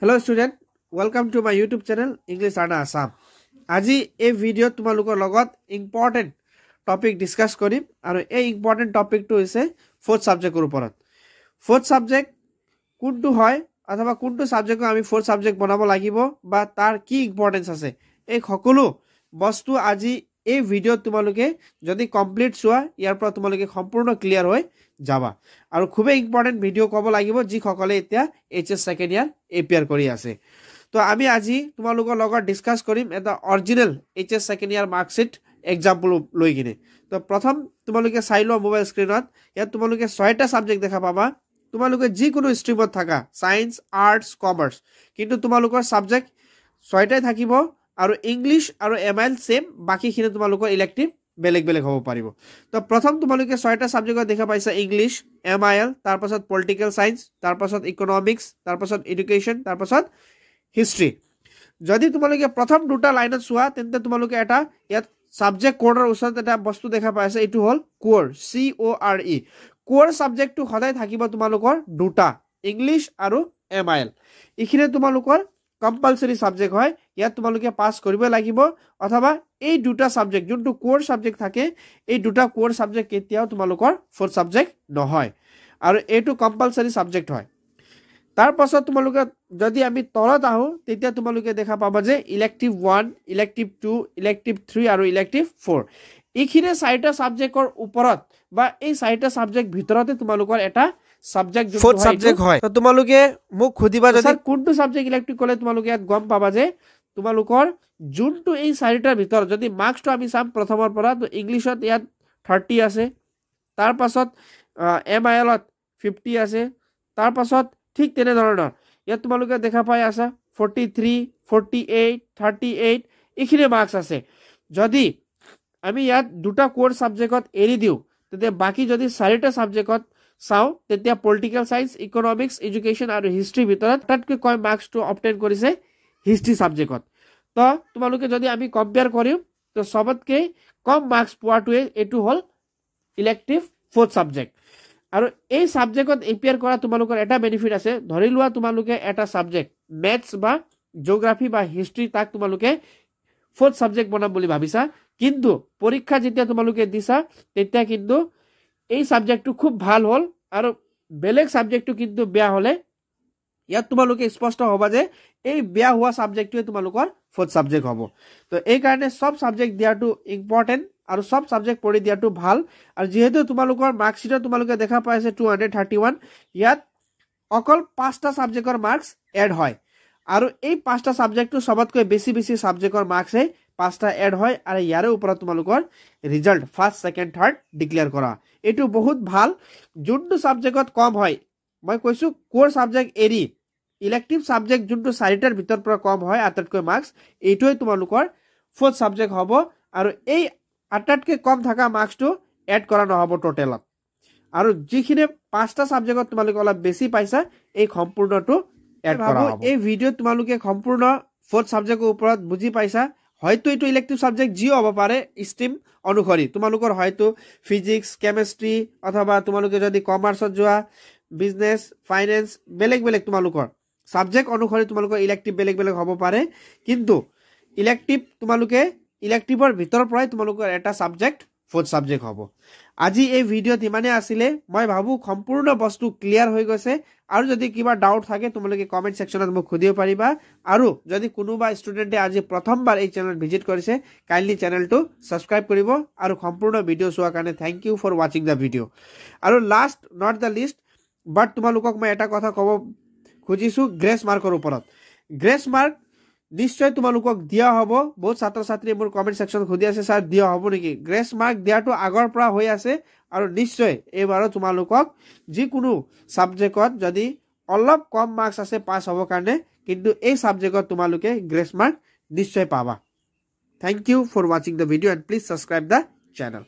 Hello student, welcome to my YouTube channel English Learner Assam. আজি এই video তোমালোকৰ লগত ইম্পৰ্টেন্ট টপিক ডিসকাস কৰিম আৰু এই ইম্পৰ্টেন্ট টপিকটো হৈছে ফোৰ্থ সাবজেক্টৰ ওপৰত। ফোৰ্থ সাবজেক্ট কোনটো হয় অথবা কোনটো সাবজেক্ট আমি ফোৰ্থ সাবজেক্ট বনাব লাগিব বা তাৰ কি ইম্পৰ্টেন্স আছে এই সকলো বস্তু আজি এই ভিডিও তোমালোকে যদি কমপ্লিট চোৱা ইয়াৰ পৰা তোমালোকে সম্পূৰ্ণ ক্লিয়াৰ হৈ যাবা আৰু খুব ইম্পৰ্টেন্ট ভিডিও কব লাগিব যি সকলে এতিয়া এইচএস সেকেন্ড ইয়াৰ এপিয়াৰ কৰি আছে। তো আমি আজি তোমালোকৰ লগত ডিসকাস কৰিম এটা অৰিজিনাল এইচএস সেকেন্ড ইয়াৰ মাৰ্কশিট এক্সাম্পল লৈ কিনে। তো প্ৰথম তোমালোকে চাই লোৱা মোবাইল স্ক্ৰিনত, ইয়াত তোমালোকে 6টা সাবজেক্ট দেখা পাবা। তোমালোকে যিকোনো স্ট্ৰীমত থাকা, সায়েন্স, আৰ্টস, কমাৰ্স, কিন্তু তোমালোকৰ সাবজেক্ট 6টাই থাকিব আৰু ইংলিশ আৰু এমআইএল সেম, বাকিখিনি তোমালোকৰ ইলেক্টিভ বেলেগ বেলেগ হ'ব পাৰিব। তো প্ৰথম তোমালোকে 6টা সাবজেক্ট দেখা পাইছা, ইংলিশ, এমআইএল, তাৰ পাছত পলিটিক্যাল সায়েন্স, তাৰ পাছত ইকোনমিক্স, তাৰ পাছত এডুকেশন, তাৰ পাছত হিস্ট্ৰি। যদি তোমালোকে প্ৰথম দুটা লাইনত চোৱা তেন্তে তোমালোকে এটা ইয়াত সাবজেক্ট কোডৰ ওচৰত এটা বস্তু দেখা পাইছা, এইটো হ'ল কোৰ, CORE। কোৰ সাবজেক্টটো সদায় থাকিব তোমালোকৰ দুটা, ইংলিশ আৰু এমআইএল। ইখিনি তোমালোকৰ কম্পালসৰি সাবজেক্ট হয়, ইয়াত তোমালোকে পাস কৰিব লাগিব অথবা এই দুটা সাবজেক্ট যোনটো কোৰ সাবজেক্ট থাকে এই দুটা কোৰ সাবজেক্ট কেতিয়াও তোমালোকৰ ফোৰ্থ সাবজেক্ট নহয় আৰু এইটো কম্পালসৰি সাবজেক্ট হয়। তাৰ পাছত তোমালোকে যদি আমি তলত আহো তেতিয়া তোমালোকে দেখা পাবা যে ইলেক্টিভ 1, ইলেক্টিভ 2, ইলেক্টিভ 3 আৰু ইলেক্টিভ 4। এইখিনি 4টা সাবজেক্টৰ ওপৰত বা এই 4টা সাবজেক্ট ভিতৰতে তোমালোকৰ এটা সাবজেক্ট ফোর্থ সাবজেক্ট হয়। তো তোমালোকে মোক খুদিবা যদি কোনটো সাবজেক্ট ইলেক্টিভ কলে তোমালোকে ইয়াত গম পাবা যে তোমালোকৰ যোনটো এই 4টাৰ ভিতৰত যদি মাৰ্কসটো আমি চাম প্ৰথমৰ পৰা, তো ইংলিশত ইয়াত 30 আছে, তাৰ পাছত এমআইএলত 50 আছে, তাৰ পাছত ঠিক তেনে ধৰণৰ ইয়াত তোমালোকে দেখা পাই আছা 43, 48, 38 এইখিনি মাৰ্কস আছে। যদি আমি ইয়াত দুটা কোৰ সাবজেক্টত এৰি দিও তেতিয়া বাকি যদি 4টা সাবজেক্টত চাও তেতিয়া পলিটিক্যাল সায়েন্স, ইকোনমিক্স, এডুকেশন আৰু হিস্ট্ৰি ভিতৰত তাতকৈ কম মাৰ্কসটো অবটেইন কৰিছে হিস্ট্ৰি সাবজেক্টত। তো তোমালোকে যদি আমি কম্পেয়াৰ কৰিম তো সবতকৈ কম মাৰ্কস পোৱাটোৱে এইটো হ'ল ইলেক্টিভ ফোৰ্থ সাবজেক্ট। আৰু এই সাবজেক্টত এপিয়াৰ কৰা তোমালোকৰ এটা বেনিফিট আছে, ধৰি লোৱা তোমালোকে এটা সাবজেক্ট ম্যাথছ বা জিওগ্ৰাফি বা হিস্ট্ৰি তাক তোমালোকে ফোৰ্থ সাবজেক্ট বনাম বুলি ভাবিছা, কিন্তু পৰীক্ষা যেতিয়া তোমালোকে দিছা তেতিয়া কিন্তু এই সাবজেক্টটো খুব ভাল হ'ল আৰু বেলেগ সাবজেক্টটো কিন্তু বেয়া হলে ইয়াত তোমালোকে স্পষ্ট হবা যে এই বেয়া হোৱা সাবজেক্টটোৱে তোমালোকৰ ফোৰ্থ সাবজেক্ট হ'ব। তো এই কাৰণে সব সাবজেক্ট দিয়াটো ইম্পৰ্টেন্ট আৰু সব সাবজেক্ট পঢ়ি দিয়াটো ভাল। আৰু যেহেতু তোমালোকৰ মাৰ্কশিটত তোমালোকে দেখা পাইছে 231, ইয়াত অকল 5টা সাবজেক্টৰ মাৰ্কস এড হয় আৰু এই 5টা সাবজেক্টটো সবতকৈ বেছি বেছি সাবজেক্টৰ মাৰ্কসে 5টা এড হয় আৰু ইয়াৰে ওপৰত তোমালোকৰ result first, second, third declare কৰা। এইটো বহুত ভাল। যোনটো সাবজেক্টত কম হয়, মই কৈছো কোৰ সাবজেক্ট এৰি ইলেক্টিভ সাবজেক্ট যোনটো 4টাৰ ভিতৰ পৰা কম হয় আটাইতকৈ মাৰ্কস, এইটোৱে তোমালোকৰ ফোৰ্থ সাবজেক্ট হ'ব আৰু এই আটাইতকৈ কম থকা মাৰ্কসটো এড কৰা নহব টোটেলত। আৰু যিখিনি 5টা সাবজেক্টত তোমালোকে অলপ বেছি পাইছা এই সম্পূৰ্ণটো এড কৰা হ'ব। এই ভিডিও তোমালোকে সম্পূৰ্ণ ফোৰ্থ সাবজেক্টৰ ওপৰত বুজি পাইছা। হয়তো এইটো ইলেক্টিভ সাবজেক্ট যি হ'ব পাৰে ষ্ট্ৰীম অনুসৰি, তোমালোকৰ হয়তো ফিজিক্স, কেমিষ্ট্ৰি অথবা তোমালোকে যদি কমাৰ্চত যোৱা বিজনেস, ফাইনেন্স বেলেগ বেলেগ তোমালোকৰ সাবজেক্ট অনুসৰি তোমালোকৰ ইলেক্টিভ বেলেগ বেলেগ হ'ব পাৰে, কিন্তু ইলেক্টিভ তোমালোকে ইলেক্টিভৰ ভিতৰৰ পৰাই তোমালোকৰ এটা সাবজেক্ট ফোর্থ সাবজেক্ট হ'ব। আজি এই ভিডিওত ইমানে আছিলে, মই ভাবো সম্পূৰ্ণ বস্তু ক্লিয়াৰ হৈ গৈছে। আৰু যদি কিবা ডাউট থাকে তোমালোকে কমেন্ট সেকশনত মোক খুদিব পাৰিবা। আৰু যদি কোনোবা ষ্টুডেন্টে আজি প্ৰথমবাৰ এই চেনেল ভিজিট কৰিছে কাইন্ডলি চেনেলটো সাবস্ক্ৰাইব কৰিব আৰু সম্পূৰ্ণ ভিডিও চোৱাৰ কাৰণে thank you for watching the video. আৰু last not the least but তোমালোকক মই এটা কথা ক'ব খুজিছো গ্ৰেছ মাৰ্কৰ ওপৰত। গ্ৰেছ মাৰ্ক নিশ্চয় তোমালোকক দিয়া হ'ব। বহুত ছাত্ৰ ছাত্ৰীয়ে মোৰ কমেন্ট সেকশনত খুদি আছে স্যাৰ দিয়া হ'ব নেকি। গ্ৰেছ মাৰ্ক দিয়াটো আগৰ পৰা হৈ আছে আৰু নিশ্চয় এইবাৰো তোমালোকক যিকোনো সাবজেক্টত যদি অলপ কম মাৰ্কস আছে পাস হ'ব কাৰণে, কিন্তু এই সাবজেক্টত তোমালোকে গ্ৰেছ মাৰ্ক নিশ্চয় পাবা। Thank you for watching the video and please subscribe the channel.